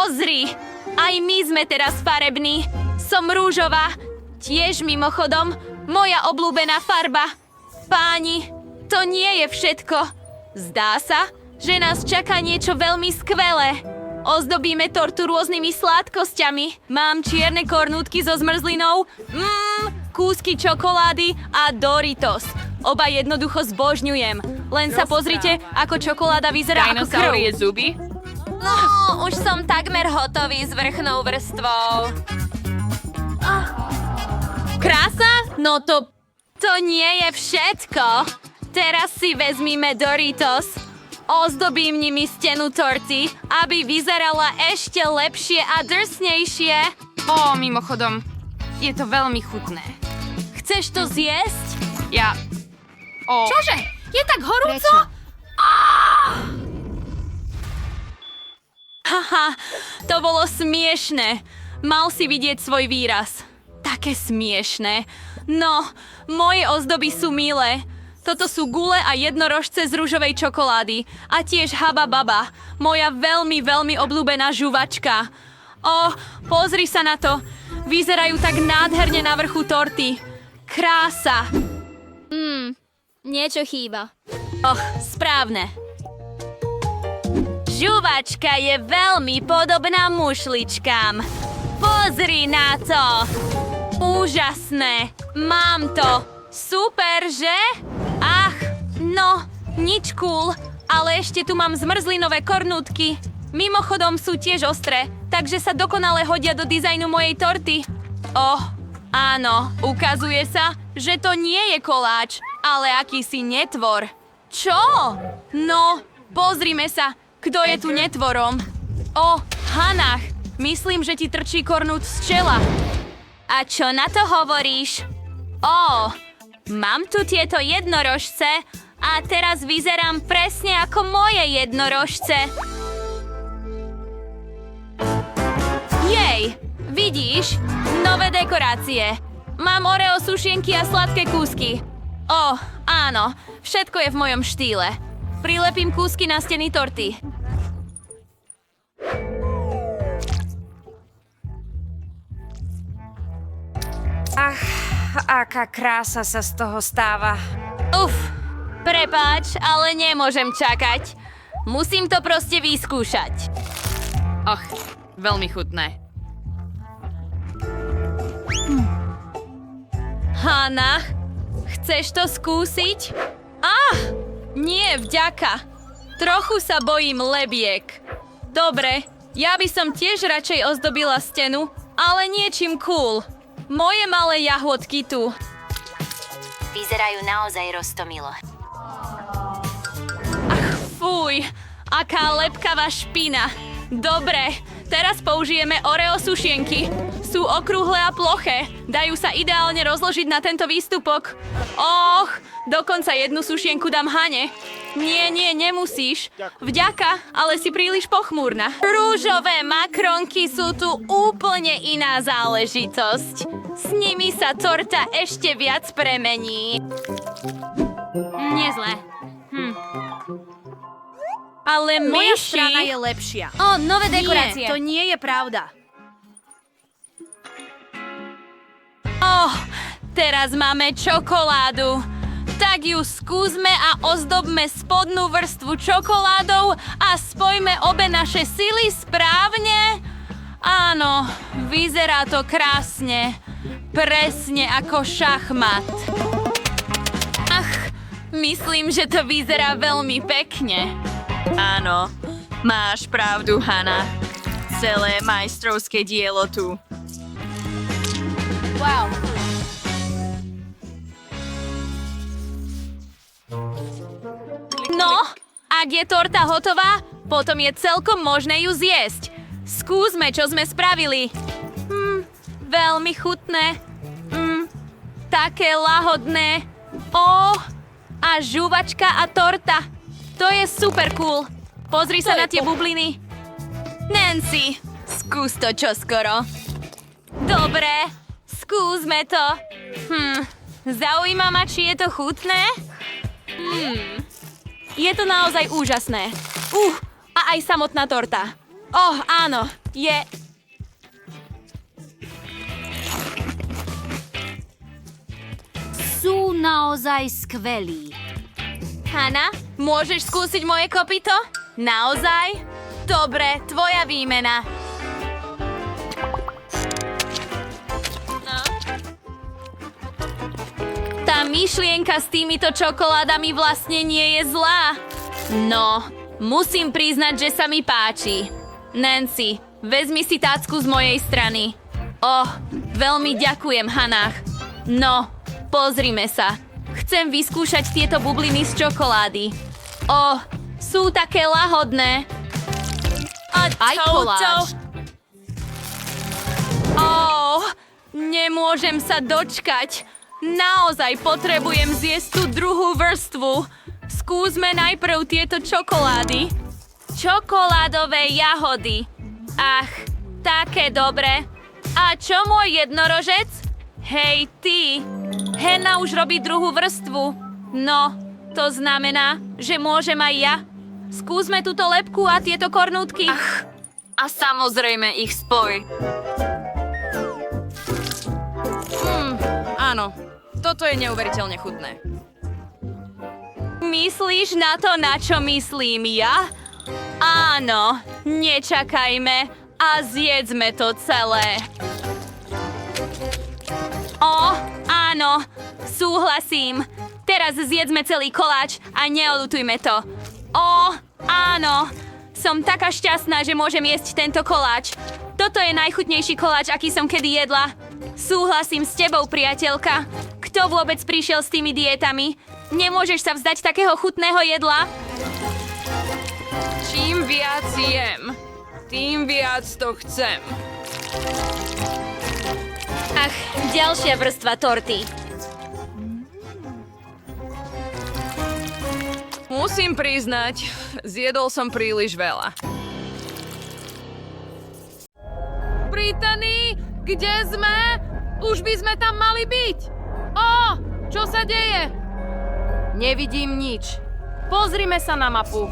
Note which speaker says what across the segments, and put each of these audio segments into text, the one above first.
Speaker 1: Pozri! Aj my sme teraz farební. Som rúžová. Tiež mimochodom, moja obľúbená farba. Páni, to nie je všetko. Zdá sa, že nás čaká niečo veľmi skvelé. Ozdobíme tortu rôznymi sládkosťami. Mám čierne kornútky so zmrzlinou, kúsky čokolády a Doritos. Oba jednoducho zbožňujem. Len sa pozrite, ako čokoláda vyzerá ako krv.
Speaker 2: zuby?
Speaker 1: No, už som takmer hotový s vrchnou vrstvou. Krása? No to nie je všetko. Teraz si vezmime Doritos. Ozdobím nimi stenu torty, aby vyzerala ešte lepšie a drsnejšie.
Speaker 2: Mimochodom, je to veľmi chutné.
Speaker 1: Chceš to zjesť?
Speaker 2: Čože? Je tak horúco?
Speaker 1: Haha, to bolo smiešne. Mal si vidieť svoj výraz. Také smiešne. No, moje ozdoby sú milé. Toto sú gule a jednorožce z ružovej čokolády. A tiež Haba Baba, moja veľmi, veľmi obľúbená žuvačka. Pozri sa na to. Vyzerajú tak nádherne na vrchu torty. Krása.
Speaker 3: Niečo chýba.
Speaker 1: Správne. Žuvačka je veľmi podobná mušličkám. Pozri na to. Úžasné. Mám to. Super, že? No, nič cool, ale ešte tu mám zmrzlinové kornútky. Mimochodom sú tiež ostré, takže sa dokonale hodia do dizajnu mojej torty. Áno, ukazuje sa, že to nie je koláč, ale akýsi netvor. Čo? No, pozrime sa, kto je tu netvorom. Hanach, myslím, že ti trčí kornút z čela. A čo na to hovoríš? Mám tu tieto jednorožce a teraz vyzerám presne ako moje jednorožce. Jej, vidíš? Nové dekorácie. Mám Oreo sušienky a sladké kúsky. Áno, všetko je v mojom štýle. Prilepím kúsky na steny torty.
Speaker 2: Aká krása sa z toho stáva.
Speaker 1: Prepáč, ale nemôžem čakať. Musím to proste vyskúšať.
Speaker 2: Veľmi chutné.
Speaker 1: Hana, chceš to skúsiť? Nie, vďaka. Trochu sa bojím lebiek. Dobre, ja by som tiež radšej ozdobila stenu, ale niečím cool. Moje malé jahodky tu.
Speaker 3: Vyzerajú naozaj roztomilo.
Speaker 1: Fuj, aká lepkavá špina. Dobre, teraz použijeme Oreo sušienky. Sú okrúhle a ploché. Dajú sa ideálne rozložiť na tento výstupok. Dokonca jednu sušienku dám Hane. Nie, nemusíš. Vďaka, ale si príliš pochmúrna. Rúžové makronky sú tu úplne iná záležitosť. S nimi sa torta ešte viac premení.
Speaker 3: Nezlé.
Speaker 1: Ale
Speaker 4: Moja
Speaker 1: myši...
Speaker 4: strana je lepšia.
Speaker 3: Nové dekorácie.
Speaker 4: Nie, to nie je pravda.
Speaker 1: Teraz máme čokoládu. Tak ju skúsme a ozdobme spodnú vrstvu čokoládou a spojme obe naše sily správne. Áno, vyzerá to krásne. Presne ako šachmat. Myslím, že to vyzerá veľmi pekne.
Speaker 2: Áno, máš pravdu, Hana. Celé majstrovské dielo tu.
Speaker 3: Wow.
Speaker 1: No, ak je torta hotová, potom je celkom možné ju zjesť. Skúsme, čo sme spravili. Veľmi chutné. Také lahodné. A žuvačka a torta. To je super cool. Pozri sa na tie bubliny. Nancy, skús to čoskoro. Dobre, skúsme to. Zaujíma ma, či je to chutné? Je to naozaj úžasné. A aj samotná torta. Áno, je...
Speaker 3: Sú naozaj skvelí.
Speaker 1: Hana, môžeš skúsiť moje kopyto? Naozaj? Dobre, tvoja výmena. No. Tá myšlienka s týmito čokoládami vlastne nie je zlá. No, musím priznať, že sa mi páči. Nancy, vezmi si tácku z mojej strany. Veľmi ďakujem, Hanách. No, pozrime sa. Chcem vyskúšať tieto bubliny z čokolády. Sú také lahodné.
Speaker 2: Aj koláč.
Speaker 1: Nemôžem sa dočkať. Naozaj potrebujem zjesť tú druhú vrstvu. Skúsme najprv tieto čokolády. Čokoládové jahody. Ach, také dobre. A čo môj jednorožec? Hej, ty. Henna už robí druhú vrstvu. No, to znamená, že môžem aj ja. Skúsme túto lebku a tieto kornútky.
Speaker 2: A samozrejme ich spoj.
Speaker 5: Áno, toto je neuveriteľne chutné.
Speaker 1: Myslíš na to, na čo myslím ja? Áno, nečakajme a zjedzme to celé. Áno, súhlasím. Teraz zjedzme celý koláč a neolutujme to. Áno, som taká šťastná, že môžem jesť tento koláč. Toto je najchutnejší koláč, aký som kedy jedla. Súhlasím s tebou, priateľka. Kto vôbec prišiel s tými dietami? Nemôžeš sa vzdať takého chutného jedla?
Speaker 5: Čím viac jem, tým viac to chcem.
Speaker 1: Ach, ďalšia vrstva torty.
Speaker 5: Musím priznať, zjedol som príliš veľa. Brittany, kde sme? Už by sme tam mali byť. Čo sa deje? Nevidím nič. Pozrime sa na mapu.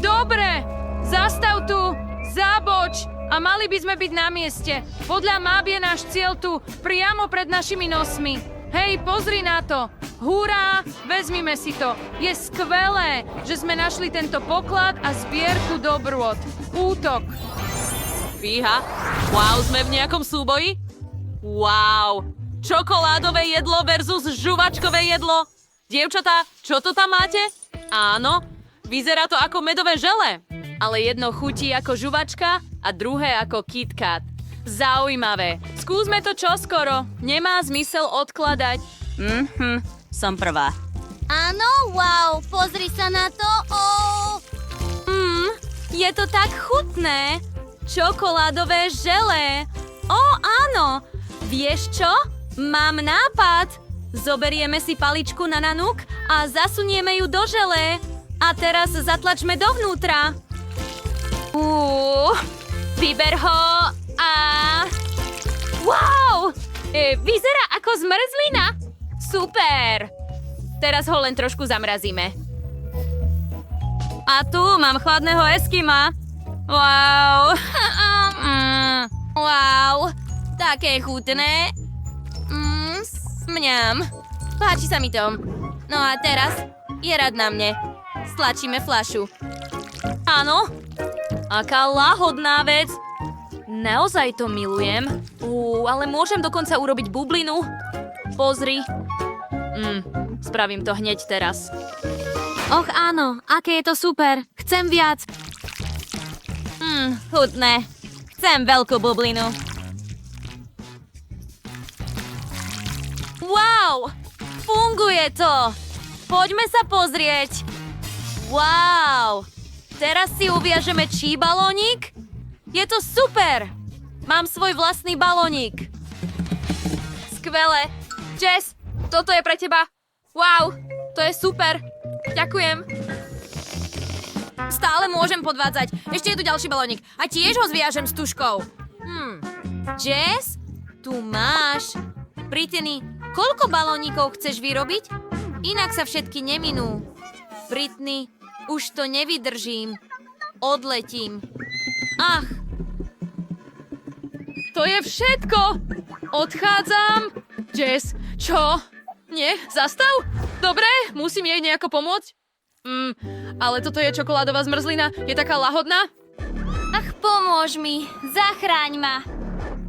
Speaker 5: Dobre, zastav tu, zaboč a mali by sme byť na mieste. Podľa map je náš cieľ tu, priamo pred našimi nosmi. Hej, pozri na to. Hurá, vezmime si to. Je skvelé, že sme našli tento poklad a zbierku dobrôt. Útok.
Speaker 6: Fíha, wow, sme v nejakom súboji? Wow, čokoládové jedlo versus žuvačkové jedlo. Dievčatá, čo to tam máte? Áno, vyzerá to ako medové žele, ale jedno chutí ako žuvačka a druhé ako KitKat. Zaujímavé. Skúsme to čoskoro. Nemá zmysel odkladať.
Speaker 3: Som prvá. Áno, wow, pozri sa na to.
Speaker 1: Je to tak chutné. Čokoládové želé. Áno. Vieš čo? Mám nápad. Zoberieme si paličku na nanuk a zasunieme ju do želé. A teraz zatlačme dovnútra. Vyber ho a... Wow! Vyzerá ako zmrzlina. Super. Teraz ho len trošku zamrazíme. A tu mám chladného eskima. Wow. Wow. Také chutné. Mňam. Páči sa mi to. No a teraz je rad na mne. Stlačíme fľašu. Áno. Aká lahodná vec. Naozaj to milujem. Ale môžem dokonca urobiť bublinu. Pozri. Spravím to hneď teraz.
Speaker 3: Och áno, aké je to super. Chcem viac.
Speaker 1: Chutné. Chcem veľkú bublinu. Wow! Funguje to! Poďme sa pozrieť. Wow! Teraz si uviažeme čí balónik? Je to super! Mám svoj vlastný balónik. Skvelé. Jess, toto je pre teba. Wow, to je super. Ďakujem. Stále môžem podvádzať. Ešte je tu ďalší balónik. A tiež ho zviažem s tuškou. Jess, tu máš. Brittany, koľko balónikov chceš vyrobiť? Inak sa všetky neminú. Brittany, už to nevydržím. Odletím. Ach,
Speaker 5: To je všetko! Odchádzam! Jess, čo? Nie, zastav? Dobre, musím jej nejako pomôcť. Ale toto je čokoládová zmrzlina, je taká lahodná.
Speaker 3: Ach, pomôž mi. Zachráň ma.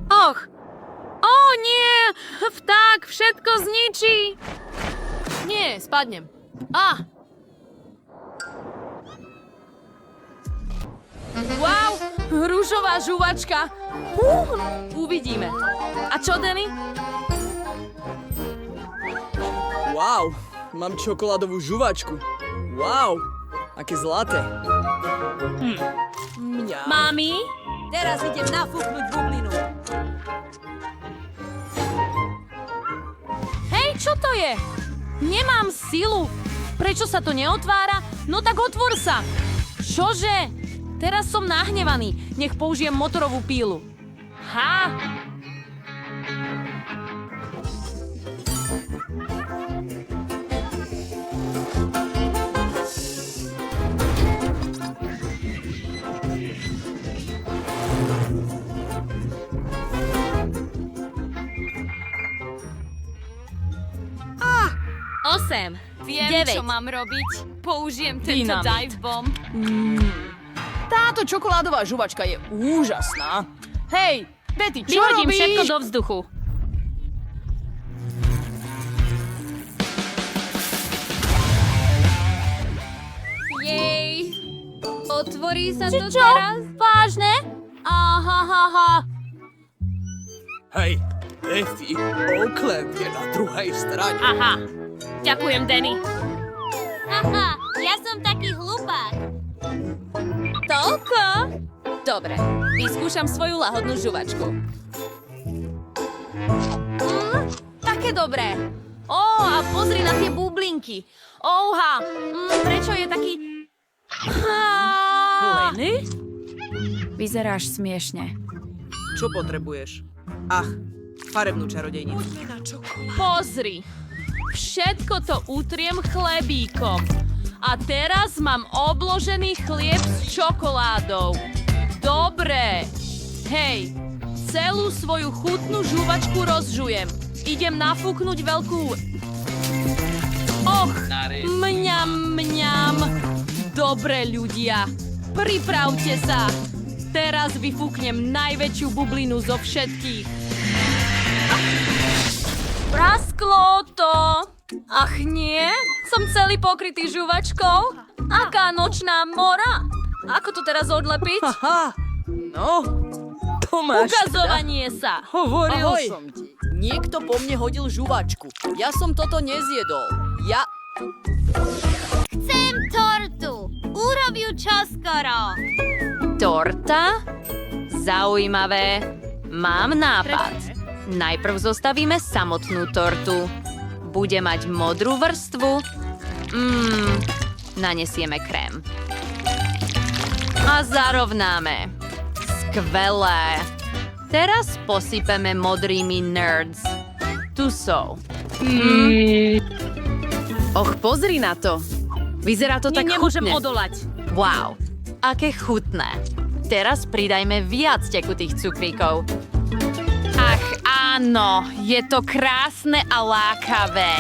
Speaker 5: Och! Ó, nie! Vták všetko zničí! Nie, spadnem. Wow, rúžová žuvačka. Uvidíme. A čo, Danny?
Speaker 7: Wow, mám čokoládovú žuvačku. Wow, aké zlaté. Mňa.
Speaker 1: mami?
Speaker 6: Teraz idem nafúknuť bublinu.
Speaker 1: Hej, čo to je? Nemám silu. Prečo sa to neotvára? No tak otvor sa. Čože? Teraz som nahnevaný. Nech použijem motorovú pílu. Ha! Osem.
Speaker 3: Viem,
Speaker 1: 9.
Speaker 3: čo mám robiť. Použijem tento
Speaker 1: Dynamit.
Speaker 3: dive bomb.
Speaker 7: Táto čokoládová žuvačka je úžasná. Hej, Betty, čo
Speaker 1: Vyhodím
Speaker 7: robíš?
Speaker 1: všetko do vzduchu.
Speaker 3: Jej. Otvorí sa to
Speaker 1: Čo?
Speaker 3: teraz?
Speaker 1: Vážne? Aha.
Speaker 7: Hej, Betty, Oakland je na druhej strane.
Speaker 1: Aha. Ďakujem, Danny.
Speaker 3: Haha, ja som taký hlupák.
Speaker 1: Toľko? Dobre, vyskúšam svoju lahodnú žuvačku. Také dobré. A pozri na tie bublinky. Ouha, prečo je taký... Lenny?
Speaker 2: Vyzeráš smiešne.
Speaker 7: Čo potrebuješ? Ach, farebnú čarodejnicu.
Speaker 1: Pozri, všetko to utriem chlebíkom. A teraz mám obložený chlieb s čokoládou. Dobre. Hej, celú svoju chutnú žuvačku rozžujem. Idem nafúknuť veľkú... Och, mňam. Dobre, ľudia, pripravte sa. Teraz vyfúknem najväčšiu bublinu zo všetkých. Prasklo to. Ach nie, som celý pokrytý žuvačkou. Aká nočná mora. Ako to teraz odlepiť?
Speaker 7: Aha, no, to máš
Speaker 1: Ukazovanie sa.
Speaker 7: Hovoril
Speaker 8: Ahoj.
Speaker 7: som ti.
Speaker 8: Niekto po mne hodil žuvačku. Ja som toto nezjedol.
Speaker 3: Chcem tortu. Urob ju čoskoro.
Speaker 1: Torta? Zaujímavé. Mám nápad. Najprv zostavíme samotnú tortu. Bude mať modrú vrstvu. Nanesieme krém. A zarovnáme. Skvelé. Teraz posypeme modrými nerds. Tu sú.
Speaker 2: Och, pozri na to. Vyzerá to tak
Speaker 1: Nemôžem
Speaker 2: chutne.
Speaker 1: odolať. Wow, aké chutné. Teraz pridajme viac tekutých cukríkov. Ach áno, je to krásne a lákavé.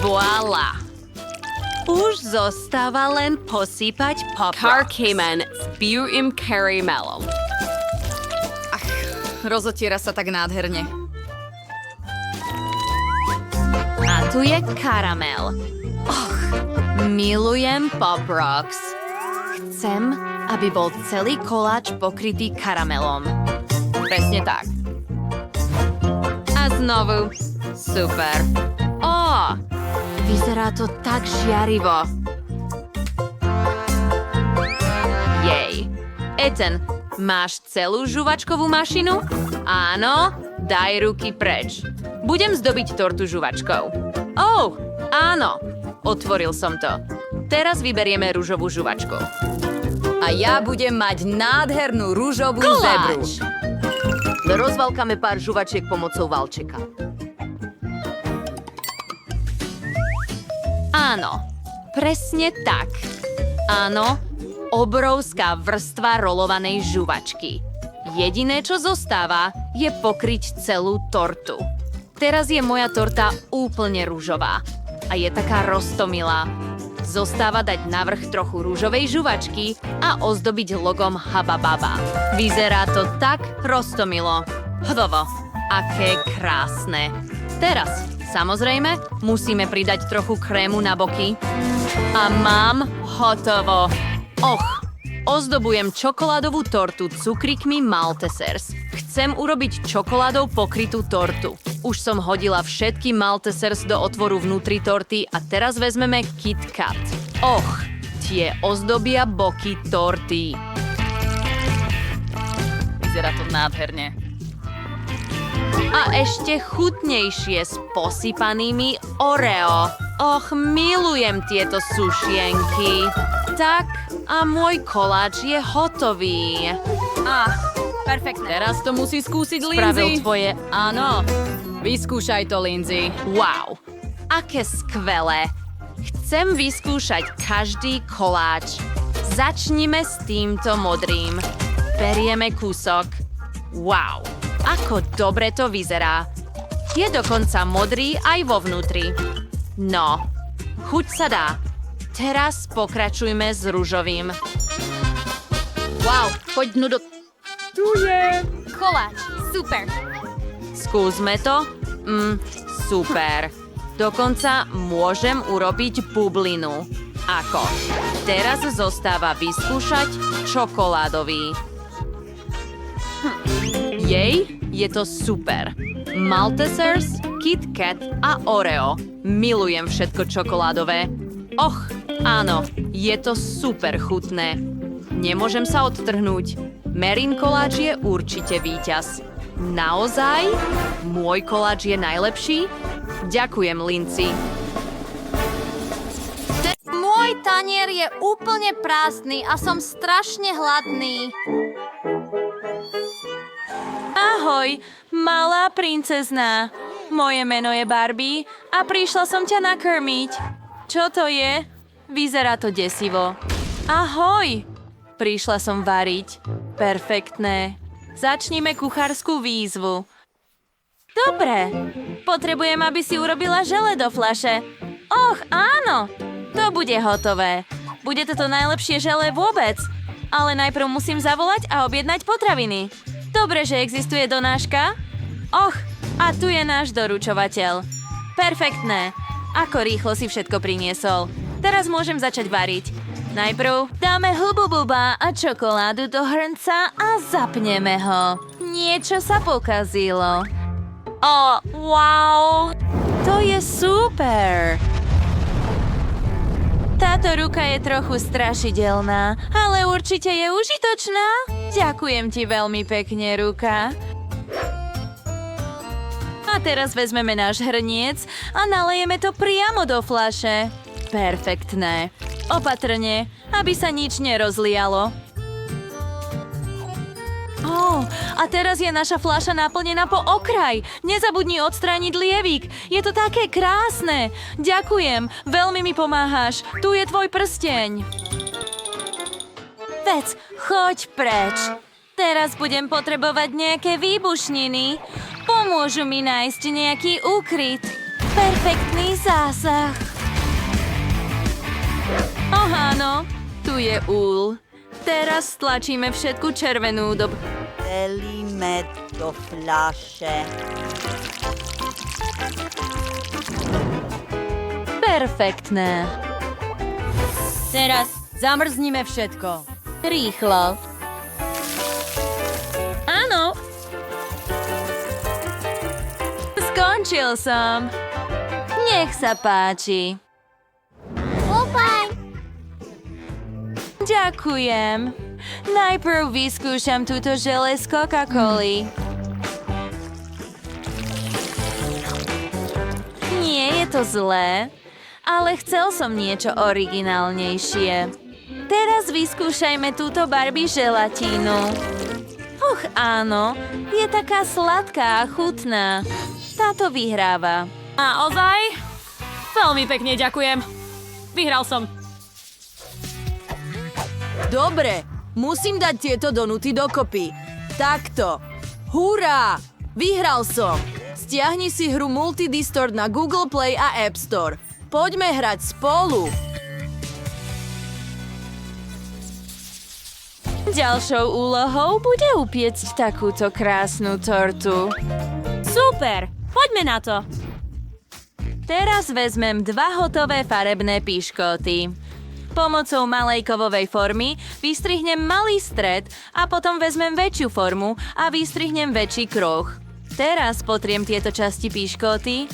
Speaker 1: Voilà. Už zostáva len posypať Pop Rocks.
Speaker 6: Cayman s purým caramelom.
Speaker 2: Rozotiera sa tak nádherne.
Speaker 1: A tu je karamel. Milujem Pop Rocks. Chcem, aby bol celý koláč pokrytý karamelom. Presne tak. A znovu. Super. Vyzerá to tak žiarivo. Jej. Ethan, máš celú žuvačkovú mašinu? Áno, daj ruky preč. Budem zdobiť tortu žuvačkou. Áno, otvoril som to. Teraz vyberieme ružovú žuvačku.
Speaker 2: A ja budem mať nádhernú rúžovú zebru.
Speaker 1: Koláč!
Speaker 9: Rozvalkáme pár žuvačiek pomocou valčeka.
Speaker 1: Áno, presne tak. Áno,
Speaker 2: obrovská vrstva rolovanej žuvačky. Jediné, čo zostáva, je pokryť celú tortu. Teraz je moja torta úplne ružová a je taká roztomilá. Zostáva dať navrch trochu rúžovej žuvačky a ozdobiť logom Habababa. Vyzerá to tak roztomilo. Hotovo. Aké krásne. Teraz, samozrejme, musíme pridať trochu krému na boky. A mám hotovo. Ozdobujem čokoládovú tortu cukrikmi Maltesers. Chcem urobiť čokoládou pokrytú tortu. Už som hodila všetky Maltesers do otvoru vnútri torty a teraz vezmeme Kit Kat. Tie ozdobia boky torty.
Speaker 5: Vyzerá to nádherne.
Speaker 2: A ešte chutnejšie s posypanými Oreo. Milujem tieto sušienky. Tak, a môj koláč je hotový.
Speaker 5: Perfektné. Teraz to musí skúsiť
Speaker 2: Spravil
Speaker 5: Lindsay.
Speaker 2: tvoje...
Speaker 5: Áno. Vyskúšaj to, Lindsay.
Speaker 2: Wow, aké skvelé. Chcem vyskúšať každý koláč. Začnime s týmto modrým. Berieme kúsok. Wow, ako dobre to vyzerá. Je dokonca modrý aj vo vnútri. No, chuť sa dá. Teraz pokračujme s ružovým.
Speaker 3: Wow, poď do...
Speaker 1: Koláč, super.
Speaker 2: Skúsme to. Super. Dokonca môžem urobiť bublinu. Ako? Teraz zostáva vyskúšať čokoládový. Jej, je to super. Maltesers, Kit Kat a Oreo. Milujem všetko čokoládové. Áno, je to super chutné. Nemôžem sa odtrhnúť. Merin koláč je určite víťaz. Naozaj? Môj koláč je najlepší? Ďakujem, Lindsay.
Speaker 3: Môj tanier je úplne prázdny a som strašne hladný.
Speaker 1: Ahoj, malá princezná. Moje meno je Barbie a prišla som ťa nakrmiť. Čo to je? Vyzerá to desivo. Ahoj! Prišla som variť. Perfektné. Začnime kuchárskú výzvu. Dobre. Potrebujem, aby si urobila žele do fľaše. Áno. To bude hotové. Bude to najlepšie žele vôbec. Ale najprv musím zavolať a objednať potraviny. Dobre, že existuje donáška. A tu je náš doručovateľ. Perfektné. Ako rýchlo si všetko priniesol. Teraz môžem začať variť. Najprv dáme hubububa a čokoládu do hrnca a zapneme ho. Niečo sa pokazilo. Wow! To je super! Táto ruka je trochu strašidelná, ale určite je užitočná. Ďakujem ti veľmi pekne, ruka. A teraz vezmeme náš hrniec a nalejeme to priamo do fľaše. Perfektné. Opatrne, aby sa nič nerozlialo. A teraz je naša fľaša naplnená po okraj. Nezabudni odstrániť lievík. Je to také krásne. Ďakujem, veľmi mi pomáhaš. Tu je tvoj prsteň. Vec, choď preč. Teraz budem potrebovať nejaké výbušniny. Pomôžu mi nájsť nejaký úkryt. Perfektný zásah. Áno, tu je úl. Teraz stlačíme všetku červenú do...
Speaker 10: Velíme do fľaše.
Speaker 1: Perfektné.
Speaker 3: Teraz zamrznime všetko.
Speaker 1: Rýchlo. Áno. Skončil som. Nech sa páči. Ďakujem. Najprv vyskúšam túto žele z Coca-Coly. Nie je to zlé, ale chcel som niečo originálnejšie. Teraz vyskúšajme túto Barbie želatínu. Áno, je taká sladká a chutná. Táto vyhráva.
Speaker 5: A ozaj? Veľmi pekne ďakujem. Vyhral som.
Speaker 8: Dobre, musím dať tieto donuty dokopy. Takto. Hurá! Vyhral som. Stiahni si hru Multidistort na Google Play a App Store. Poďme hrať spolu.
Speaker 1: Ďalšou úlohou bude upiecť takúto krásnu tortu.
Speaker 4: Super, poďme na to.
Speaker 1: Teraz vezmem 2 hotové farebné piškoty. Pomocou malej kovovej formy vystrihnem malý stred a potom vezmem väčšiu formu a vystrihnem väčší kruh. Teraz potriem tieto časti piškoty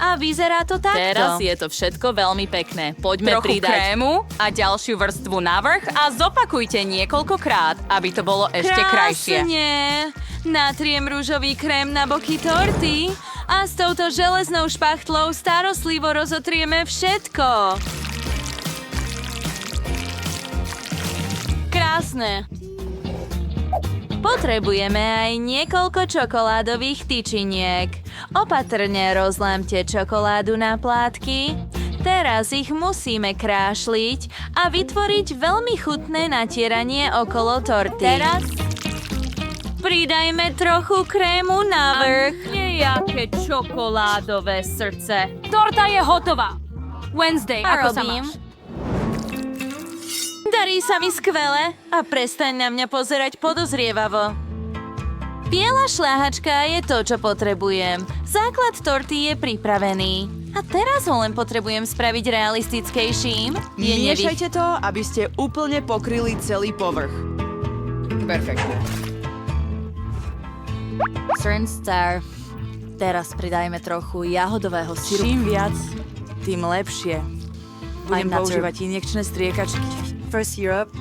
Speaker 1: a vyzerá to takto.
Speaker 2: Teraz je to všetko veľmi pekné. Poďme
Speaker 1: Trochu
Speaker 2: pridať
Speaker 1: krému
Speaker 2: a ďalšiu vrstvu navrch a zopakujte niekoľkokrát, aby to bolo ešte krajšie.
Speaker 1: Krásne! Natriem rúžový krém na boky torty a s touto železnou špachtlou starostlivo rozotrieme všetko. Krásne. Potrebujeme aj niekoľko čokoládových tyčiniek. Opatrne rozlámte čokoládu na plátky. Teraz ich musíme krášliť a vytvoriť veľmi chutné natieranie okolo torty.
Speaker 4: Teraz
Speaker 1: Pridajme trochu krému na vrch.
Speaker 5: Nejaké čokoládové srdce. Torta je hotová. Wednesday,
Speaker 1: A
Speaker 5: ako sa
Speaker 1: robím.
Speaker 5: máš?
Speaker 1: Darí sa mi skvele a prestaň na mňa pozerať podozrievavo. Biela šľahačka je to, čo potrebujem. Základ torty je pripravený. A teraz ho len potrebujem spraviť realistickejším.
Speaker 11: Miešajte to, aby ste úplne pokryli celý povrch. Perfektne.
Speaker 3: Star. Teraz pridajme trochu jahodového sirupu.
Speaker 11: Čím viac, tým lepšie. Budem
Speaker 3: I'm not
Speaker 11: používať injekčné striekačky. First syrup.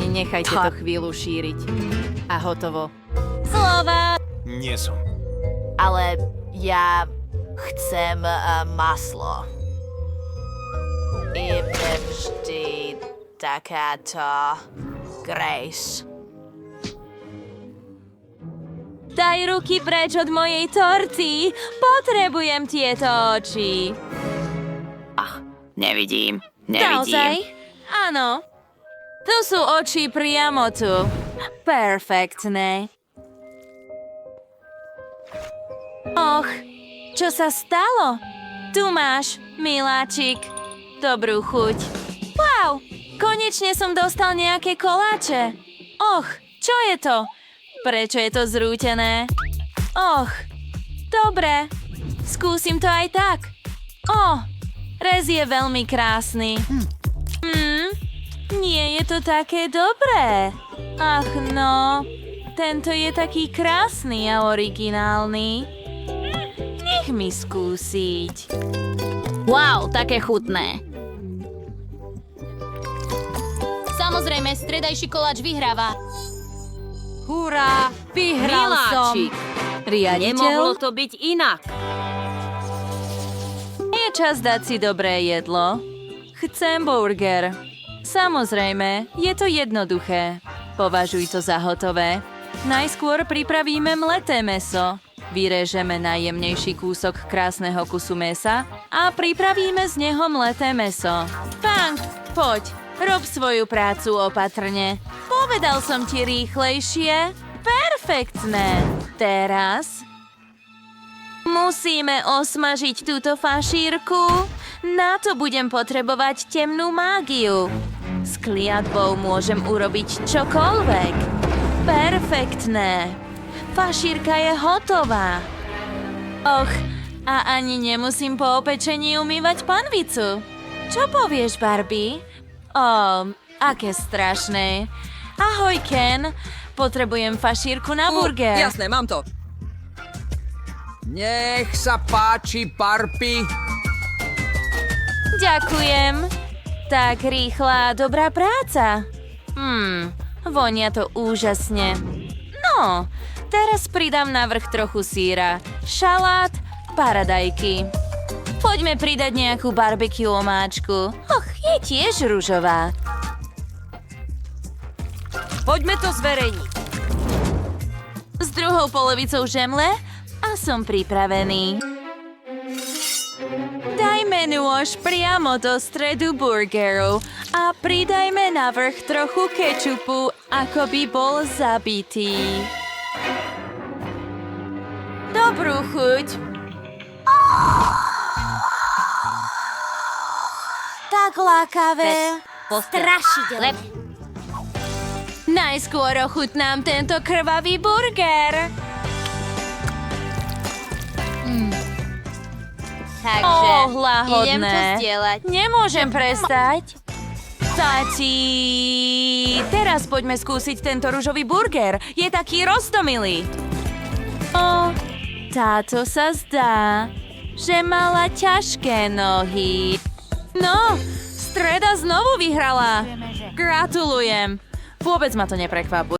Speaker 2: Nenechajte to chvíľu šíriť. A hotovo.
Speaker 1: Slova!
Speaker 12: Nie som.
Speaker 9: Ale ja chcem maslo. I vždy takáto Grace.
Speaker 1: Daj ruky preč od mojej torty. Potrebujem tieto oči.
Speaker 9: Nevidím.
Speaker 1: Naozaj? Áno. Tu sú oči priamo tu. Perfektné. Och, čo sa stalo? Tu máš, miláčik. Dobrú chuť. Wow, konečne som dostal nejaké koláče. Och, čo je to? Prečo je to zrútené? Och, dobre. Skúsim to aj tak. Rez je veľmi krásny. Nie je to také dobré. Ach no, tento je taký krásny a originálny. Nech mi skúsiť.
Speaker 3: Wow, také chutné. Samozrejme, stredajší koláč vyhráva.
Speaker 5: Hurá, vyhral som.
Speaker 6: Miláčik,
Speaker 1: Riaditeľ,
Speaker 6: nemohlo to byť inak.
Speaker 1: je čas dať si dobré jedlo. Chcem burger. Samozrejme, je to jednoduché. Považuj to za hotové. Najskôr pripravíme mleté mäso. Vyrežeme najjemnejší kúsok krásneho kusu mäsa a pripravíme z neho mleté mäso. Frank, poď, rob svoju prácu opatrne. Povedal som ti rýchlejšie. Perfektné. Teraz musíme osmažiť túto fašírku. Na to budem potrebovať temnú mágiu. S kliatbou môžem urobiť čokoľvek. Perfektné. Fašírka je hotová. Och, a ani nemusím po opečení umývať panvicu. Čo povieš, Barbie? Aké strašné. Ahoj, Ken. Potrebujem fašírku na burger.
Speaker 7: Jasné, mám to.
Speaker 12: Nech sa páči, Barbie.
Speaker 1: Ďakujem. Tak rýchla, dobrá práca. Vonia to úžasne. No, teraz pridám na vrch trochu síra, šalát, paradajky. Poďme pridať nejakú barbecue omáčku. Och, je tiež ružová.
Speaker 6: Poďme to zverejniť.
Speaker 1: S druhou polovicou žemle a som pripravený. Dajme nôž priamo do stredu burgeru A pridajme na vrch trochu kečupu, ako by bol zabitý. Dobrú chuť.
Speaker 3: Tak lákavé. Strašidelné.
Speaker 1: Najskôr ochutnám tento krvavý burger.
Speaker 3: Takže
Speaker 1: Hlahodné.
Speaker 3: idem to zdieľať.
Speaker 1: Nemôžem prestať. Tati, teraz poďme skúsiť tento ružový burger. Je taký roztomilý. Táto sa zdá, že mala ťažké nohy. No, Streda znovu vyhrala. Gratulujem. Vôbec ma to neprekvapuje.